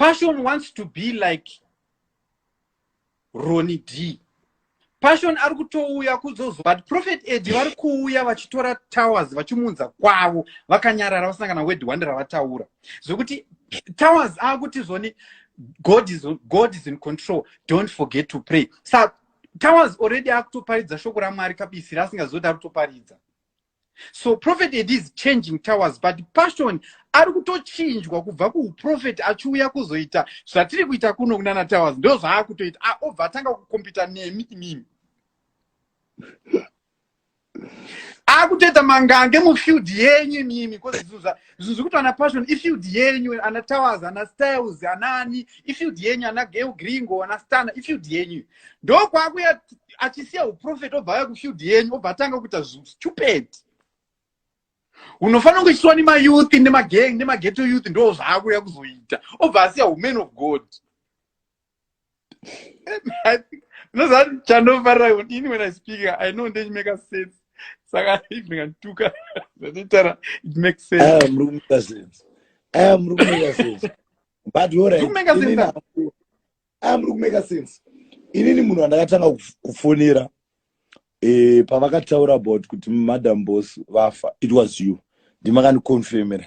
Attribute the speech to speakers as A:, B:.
A: Passion wants to be like Ronnie D. Passion ari kutouya kuzozo, but Prophet Eddie vari kuuya vachitora Towers vachimunza kwavo vakanyarara vasina kana word one ravataura zvokuti Towers akuti zvoni God is in control, don't forget to pray. So Towers already akutoparidza shoko raMwari kabisi rasingazoti ari kutoparidza. So Prophet Eddie is changing Towers, but Passion ari kutochinjwa kubva kuuprophet achiuya kuzoita zvatiri kuita kuno kunana Towers ndo zvaakutoita obva atanga kukompita nemi imimi akutoita mangange mufield yenyu imimi because zvinhu zvikuti ana Passion ifield yenyu, ana Towers, ana Styles, anani ifield yenyu, ana Gail Gringo, ana Stana ifield yenyu ndo kwakuya achisiya uprophet obva aya kufield yenyu obva atanga kuita stupid. Unofanira kuiswa nemayouth nemagang nemaghetto youth ndo zvaakuya kuzoita obva asiya women of God. Nozati chanofarira kuti ini when I speak I know it make sense. Saka even ngantuka zvatitara it makes sense.
B: I am making sense. But you're right. I am making sense. Inini munhu andakatanga kufonera pavakataura about kuti Madam Boss vafa, it was you. Ndimakani confirmera.